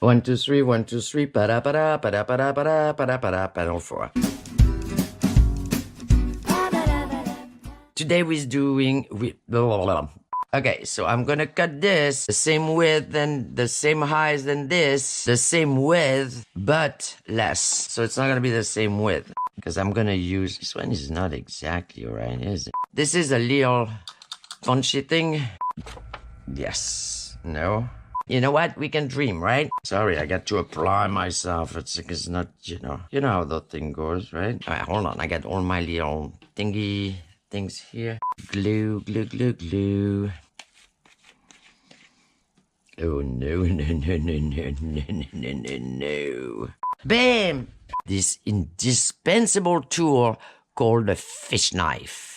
1, 2, 3, 1, 2, 3, ba-da-ba-da, ba-da-ba-da, ba-da, ba-da, pedal 4. Today we're doing... Okay, so I'm gonna cut this the same width and the same height than this, the same width, but less. So it's not gonna be the same width, because I'm gonna use... This one is not exactly right, is it? This is a little punchy thing. Yes. No. You know what? We can dream, right? Sorry, I got to apply myself. It's not, you know how the thing goes, right? All right, hold on. I got all my little thingy things here. Glue, glue, glue, glue. Oh, no, no, no, no, no, no, no, no, no. Bam! This indispensable tool called a fish knife.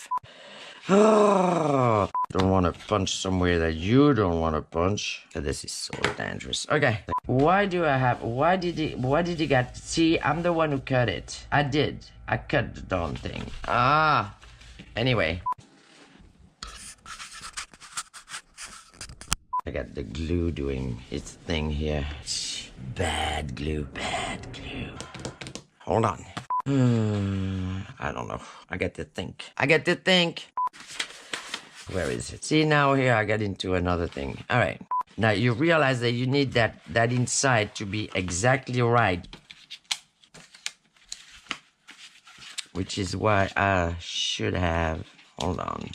Oh, don't want to punch somewhere that you don't want to punch. This is so dangerous. Okay. Why did he get... See, I'm the one who cut it. I did. I cut the darn thing. Anyway. I got the glue doing its thing here. Bad glue. Bad glue. Hold on. I don't know. I got to think. Where is it? See, now here I get into another thing. All right. Now you realize that you need that inside to be exactly right. Which is why I should have... Hold on.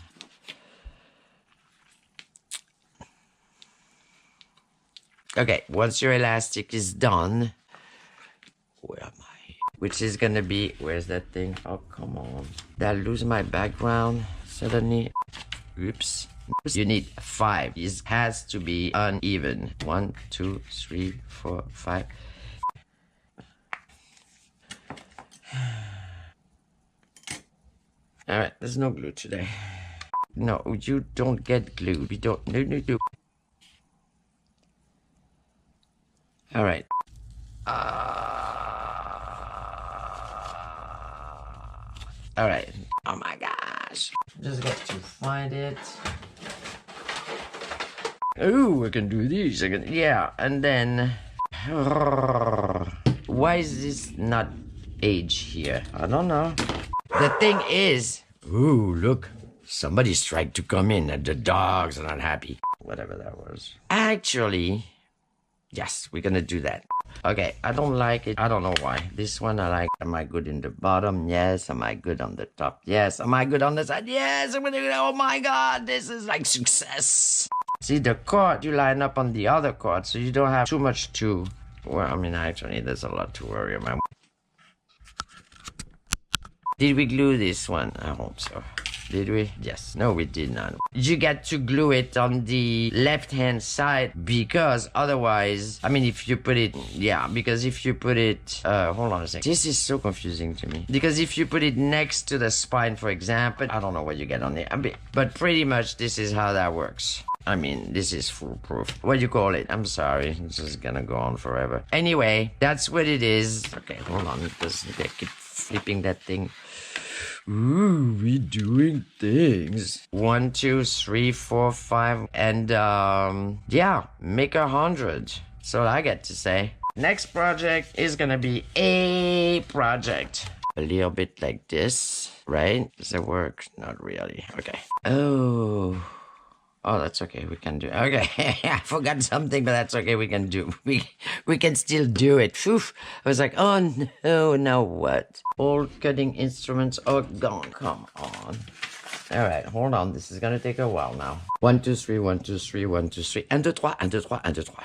Okay, once your elastic is done... Where am I? Which is gonna be... Where's that thing? Oh, come on. Did I lose my background suddenly? Oops. You need 5. This has to be uneven. 1, 2, 3, 4, 5. Alright, there's no glue today. No, you don't get glue. We don't. No. Alright. Alright. Oh my gosh. Just got to find it. Oh, we can do these. Yeah, and then... Why is this not age here? I don't know. The thing is... Ooh, look. Somebody's tried to come in and the dogs are not happy. Whatever that was. Actually... Yes, we're gonna do that. Okay, I don't like it. I don't know why. This one I like. Am I good in the bottom? Yes. Am I good on the top? Yes. Am I good on the side? Yes. Oh my god, this is like success. See, the cord, you line up on the other cord, so you don't have too much to... Well, I mean, actually, there's a lot to worry about. Did we glue this one? I hope so. Did we? Yes. No, we did not. You get to glue it on the left-hand side because otherwise... I mean, if you put it... Yeah, because if you put it... hold on a second. This is so confusing to me. Because if you put it next to the spine, for example... I don't know what you get on there. But pretty much this is how that works. I mean, this is foolproof. What do you call it? I'm sorry. This is gonna go on forever. Anyway, that's what it is. Okay, hold on. Because I keep flipping that thing. Ooh, we doing things. 1, 2, 3, 4, 5, and yeah, make 100. So I get to say. Next project is gonna be a project. A little bit like this, right? Does it work? Not really. Okay. Oh, that's okay. We can do it. Okay. I forgot something, but that's okay. We can do. We can still do it. Phew. I was like, oh no, now what? All cutting instruments are gone. Come on. All right, hold on. This is gonna take a while now. 1, 2, 3, 1, 2, 3, 1, 2, 3. 1, 2, 3, 1, 2, 3, 1, 2, 3.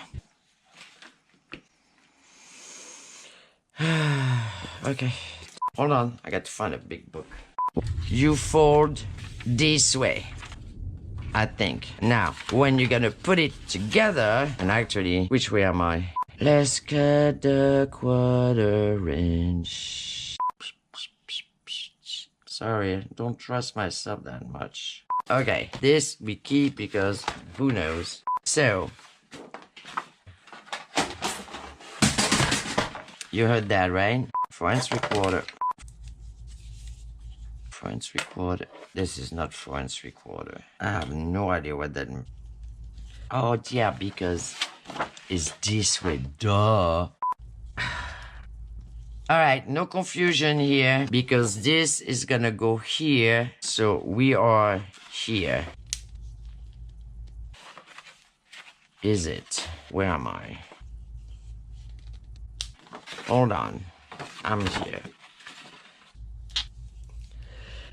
Okay. Hold on. I got to find a big book. You fold this way. I think. Now, when you're gonna put it together, and actually, which way am I? Let's cut the 1/4 inch. Sorry, I don't trust myself that much. Okay, this we keep because who knows. So, you heard that, right? 4 3/4. 4 3/4. This is not 4 3/4. I have no idea what that means. Oh yeah, because is this way, duh. All right, no confusion here because this is gonna go here. So we are here. Is it? Where am I? Hold on. I'm here.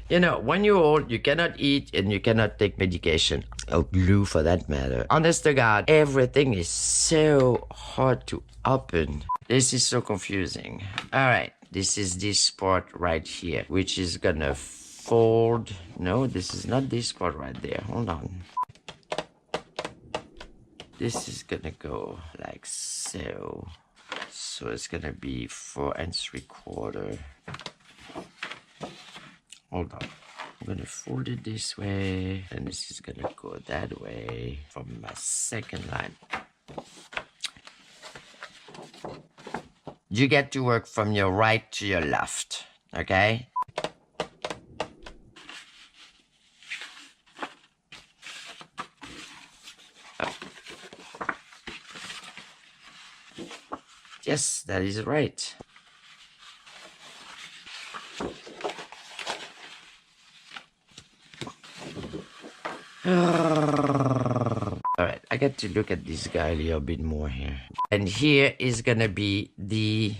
You know, when you're old, you cannot eat and you cannot take medication. Or glue for that matter. Honest to God, everything is so hard to open. This is so confusing. All right, this is this part right here, which is gonna fold. No, this is not this part right there. Hold on. This is gonna go like so. So it's gonna be 4 3/4. Hold on. I'm gonna fold it this way, and this is gonna go that way from my second line. You get to work from your right to your left, okay? Yes, that is right. Alright, I get to look at this guy a little bit more here. And here is gonna be the...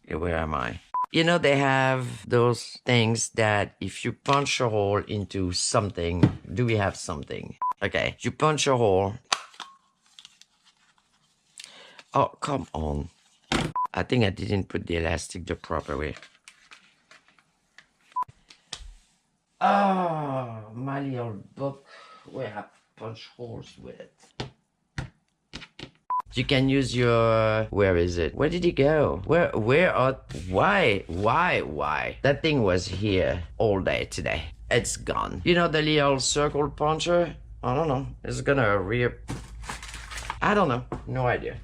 Where am I? You know, they have those things that if you punch a hole into something... Do we have something? Okay, you punch a hole. Oh, come on. I think I didn't put the elastic the proper way. Oh, my little book where I punch holes with it. You can use your... Where is it? Where did it go? Where are... Why? That thing was here all day today. It's gone. You know the little circle puncher? I don't know. It's gonna I don't know. No idea.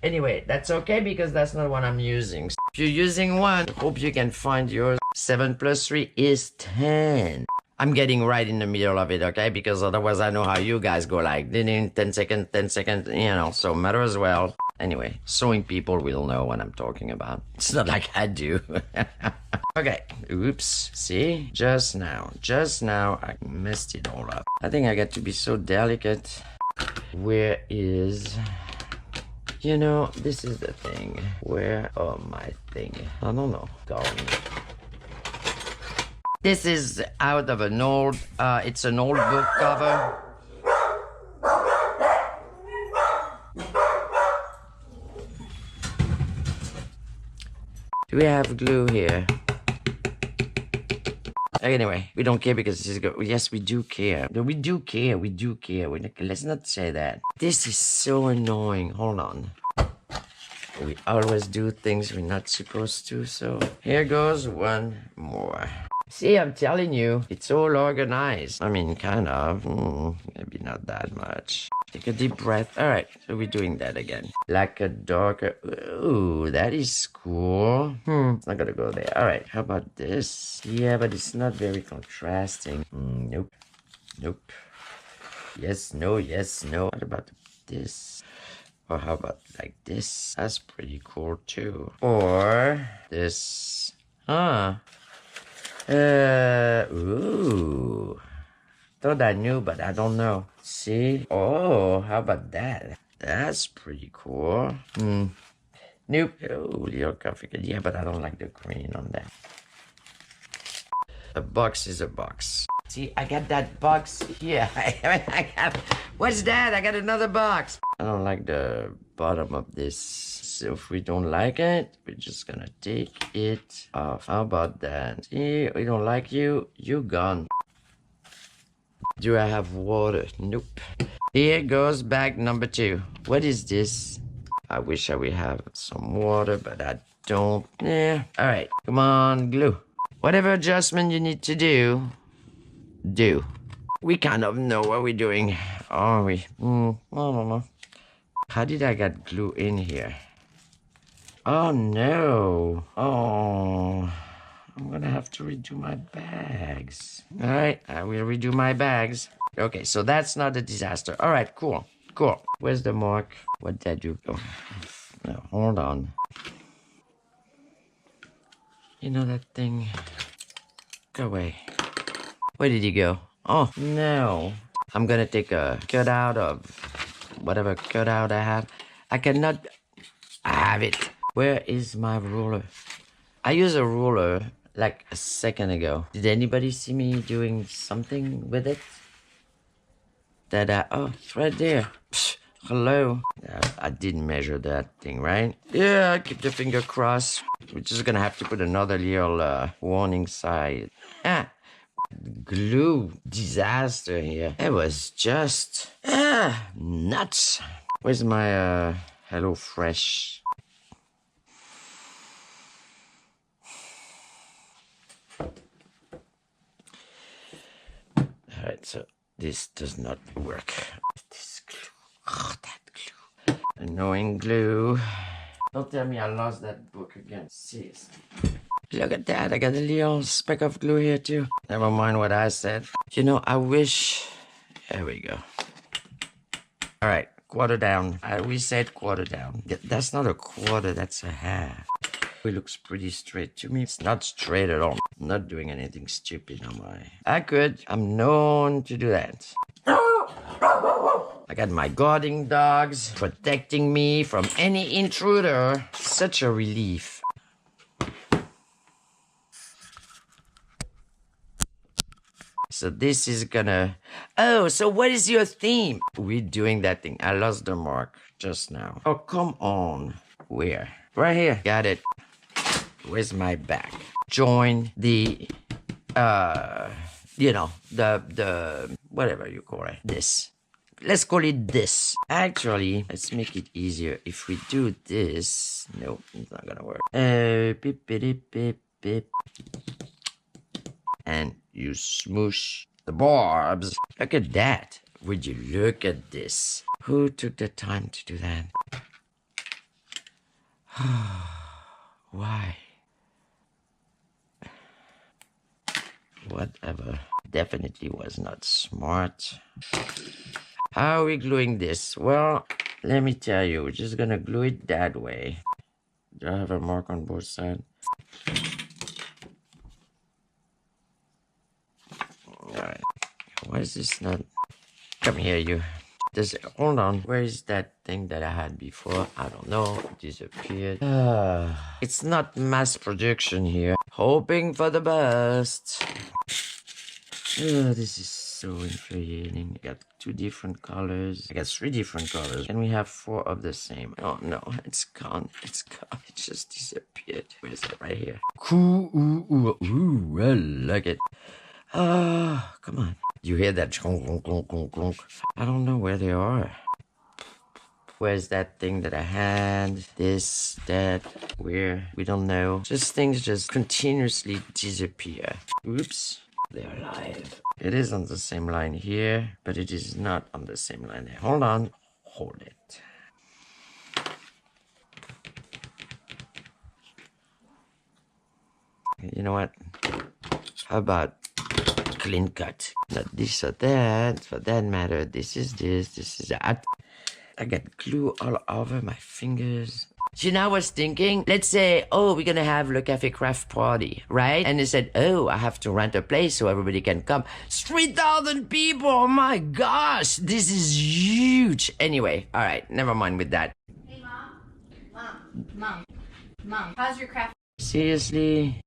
Anyway, that's okay because that's not what I'm using. If you're using one, hope you can find yours. 7 plus 3 is 10. I'm getting right in the middle of it, okay? Because otherwise I know how you guys go like, 10 seconds, 10 seconds, you know, so matter as well. Anyway, sewing people will know what I'm talking about. It's not like I do. Okay, oops, see? Just now, I messed it all up. I think I got to be so delicate. Where is... You know, this is the thing. Where are my thing? I don't know. Gone. This is out of an old, it's an old book cover. Do we have glue here? Anyway, we don't care because this is good. Yes, we do care. No, we do care. Let's not say that. This is so annoying. Hold on. We always do things we're not supposed to, so here goes one more. See, I'm telling you, it's all organized. I mean, kind of. Maybe not that much. Take a deep breath. All right, so we're doing that again. Like a darker... Ooh, that is cool. It's not gonna go there. All right, how about this? Yeah, but it's not very contrasting. Nope. Yes, no, yes, no. What about this? Or how about like this? That's pretty cool too. Or this. Ooh. Thought I knew, but I don't know. See? Oh, how about that? That's pretty cool. Nope. Oh, little complicated. Yeah, but I don't like the green on that. A box is a box. See, I got that box here. What's that? I got another box. I don't like the bottom of this. So if we don't like it, we're just gonna take it off. How about that? See, we don't like you. You gone. Do I have water? Nope. Here goes bag number 2. What is this? I wish I would have some water, but I don't. Yeah. All right. Come on, glue. Whatever adjustment you need to do. We kind of know what we're doing, are we? I don't know. How did I get glue in here? Oh no. Oh, I'm gonna have to redo my bags. All right, I will redo my bags. Okay, so that's not a disaster. All right, cool. Cool. Where's the mark? Where'd that you go? No, hold on. You know that thing? Go away. Where did he go? Oh, no. I'm gonna take a cutout of whatever cutout I have. I cannot... I have it. Where is my ruler? I used a ruler like a second ago. Did anybody see me doing something with it? Oh, it's right there. Psh, hello. I didn't measure that thing, right? Yeah, keep the finger crossed. We're just gonna have to put another little warning sign. Ah, glue disaster here. It was just nuts. Where's my Hello Fresh? Alright, so this does not work. This glue. Oh, that glue. Annoying glue. Don't tell me I lost that book again. Seriously. Look at that. I got a little speck of glue here too. Never mind what I said. You know, I wish... There we go. Alright, quarter down. We said quarter down. That's not a quarter, that's a half. It looks pretty straight to me. It's not straight at all. I'm not doing anything stupid on my... I could. I'm known to do that. I got my guarding dogs protecting me from any intruder. Such a relief. So this is gonna... Oh, so what is your theme? We're doing that thing. I lost the mark just now. Oh, come on. Where? Right here. Got it. Where's my back? Join the, you know, the, whatever you call it. This. Let's call it this. Actually, let's make it easier. If we do this... Nope, it's not gonna work. Beep, beep, beep, beep. And you smoosh the barbs. Look at that. Would you look at this? Who took the time to do that? Why? Whatever. Definitely was not smart. How are we gluing this? Well, let me tell you. We're just gonna glue it that way. Do I have a mark on both sides? Alright. Why is this not... Come here, you. Hold on. Where is that thing that I had before? I don't know. It disappeared. It's not mass production here. Hoping for the best. This is so infuriating. I got 2 different colors. I got 3 different colors. And we have 4 of the same. Oh no, it's gone. It's gone. It just disappeared. Where is it? Right here. Cool. Ooh, I like it. Come on. You hear that? I don't know where they are. Where's that thing that I had? This, that, where? We don't know. Just things just continuously disappear. Oops. They're alive. It is on the same line here, but it is not on the same line there. Hold on. Hold it. You know what? How about clean cut? Not this or that. For that matter, this is this. This is that. I got glue all over my fingers. You know, I was thinking, let's say, oh, we're gonna have Le Café Craft party, right? And they said, oh, I have to rent a place so everybody can come. 3,000 people, oh my gosh, this is huge. Anyway, all right, never mind with that. Hey, Mom, how's your craft? Seriously?